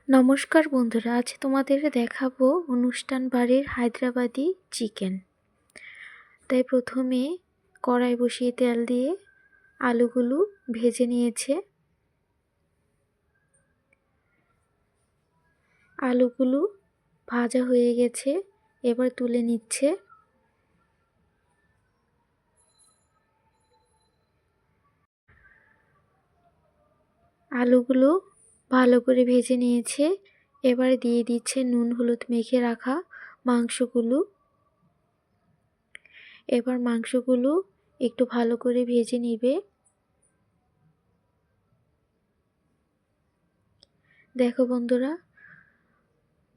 নমস্কার বন্ধুরা, আজ তোমাদের দেখাবো অনুষ্ঠান বাড়ির হায়দ্রাবাদি চিকেন। তাই প্রথমে কড়াই বসিয়ে তেল দিয়ে আলুগুলো ভেজে নিয়েছে। আলুগুলো ভাজা হয়ে গেছে, এবার তুলে নিচ্ছে। আলুগুলো ভালো করে ভেজে নিয়েছে, এবার দিয়ে দিচ্ছে নুন হলুদ মেখে রাখা মাংসগুলো। এবার মাংসগুলো একটু ভালো করে ভেজে নিবে। দেখো বন্ধুরা,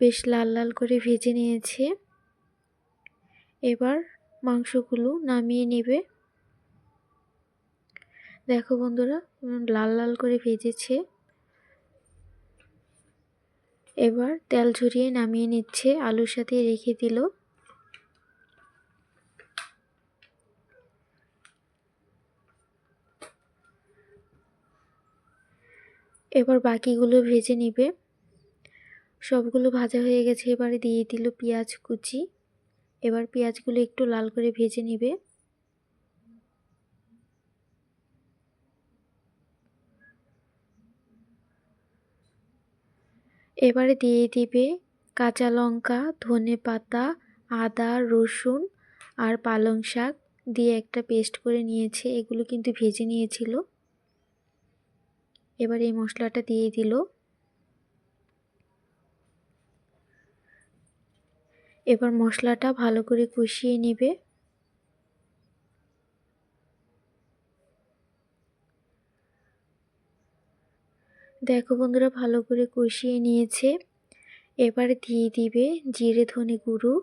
বেশ লাল লাল করে ভেজে নিয়েছে। এবার মাংসগুলো নামিয়ে নেবে। দেখো বন্ধুরা, লাল লাল করে ভেজেছে। এবার তেল ঝরিয়ে নামিয়ে নিচ্ছে, আলুর সাথে রেখে দিল। এবার বাকিগুলো ভেজে নিবে। সবগুলো ভাজা হয়ে গেছে, এবারে দিয়ে দিল পেঁয়াজ কুচি। এবার পেঁয়াজগুলো একটু লাল করে ভেজে নিবে। এবারে দিয়ে দিবে কাঁচা লঙ্কা, ধনেপাতা, আদা, রসুন আর পালং শাক দিয়ে একটা পেস্ট করে নিয়েছে। এগুলো কিন্তু ভেজে নিয়েছিল। এবার এই মশলাটা দিয়ে দিল। এবার মশলাটা ভালো করে কষিয়ে নেবে। দেখো বন্ধুরা, ভালো করে কষিয়ে নিয়েছে। এবার দিয়ে দিবে জিরে ধনে গুঁড়ো,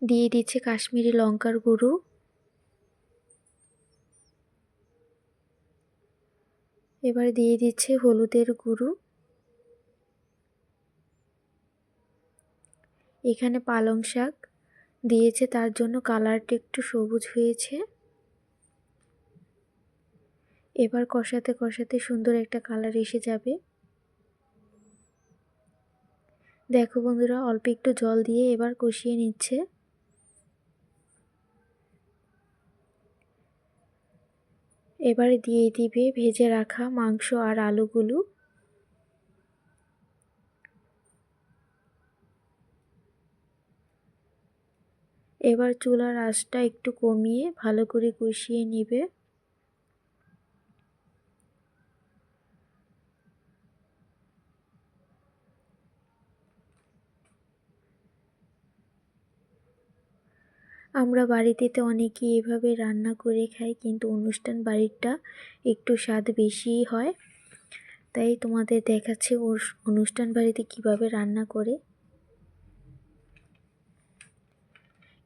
দিয়ে দিচ্ছে কাশ্মীরি লঙ্কার গুঁড়ো, এবার দিয়ে দিচ্ছে হলুদের গুঁড়ো। এখানে পালং শাক দিয়েছে, তার জন্য কালারটা একটু সবুজ হয়েছে। এবার কষাতে কষাতে সুন্দর একটা কালার এসে যাবে। দেখো বন্ধুরা, অল্প একটু জল দিয়ে এবার কষিয়ে নিচ্ছে। এবারে দিয়ে দিবে ভেজে রাখা মাংস আর আলুগুলো। এবার চুলার আঁচটা একটু কমিয়ে ভালো করে কষিয়ে নেবে। আমরা বাড়িতে তো অনেকেই এভাবে রান্না করে খাই, কিন্তু অনুষ্ঠান বাড়িটা একটু স্বাদ বেশিই হয়। তাই তোমাদের দেখাচ্ছে অনুষ্ঠান বাড়িতে কিভাবে রান্না করে।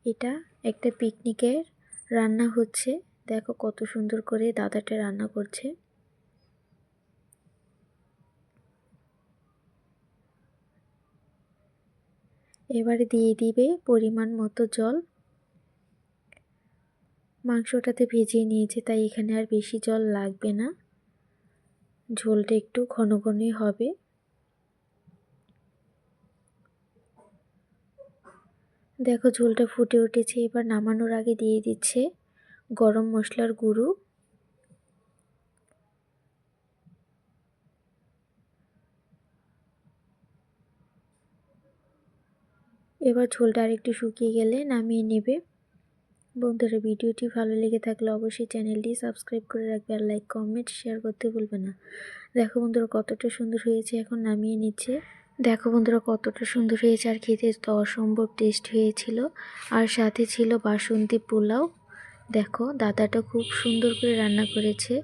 এটা একটা পিকনিকের রান্না হচ্ছে। দেখো কত সুন্দর করে দাদাটা রান্না করছে। এবারে দিয়ে দিবে পরিমাণ মতো জল। মাংসটাতে ভেজিয়ে নিয়েছে, তাই এখানে আর বেশি জল লাগবে না, ঝোলটা একটু ঘন ঘনই হবে। দেখো ঝোলটা ফুটে উঠেছে। এবার নামানোর আগে দিয়ে দিচ্ছে গরম মশলার গুঁড়ো। এবার ঝোলটা আরেকটু শুকিয়ে গেলে নামিয়ে নেবে। বন্ধুরা, ভিডিওটি ভালো লেগে থাকলে অবশ্যই চ্যানেলটি সাবস্ক্রাইব করে রাখবে আর লাইক কমেন্ট শেয়ার করতে ভুলবে না। দেখো বন্ধুরা, কতটা সুন্দর হয়েছে। এখন নামিয়ে নিচ্ছে। দেখো বন্ধুরা, কতটা সুন্দর হয়েছে, আর খেতে তো অসম্ভব টেস্ট হয়েছিল। আর সাথে ছিল বাসন্তী পোলাও। দেখো দাদাটা খুব সুন্দর করে রান্না করেছে।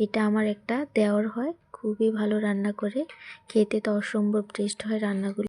এটা আমার একটা দেওর হয়, খুবই ভালো রান্না করে। খেতে তো অসম্ভব টেস্ট হয় রান্নাগুলো।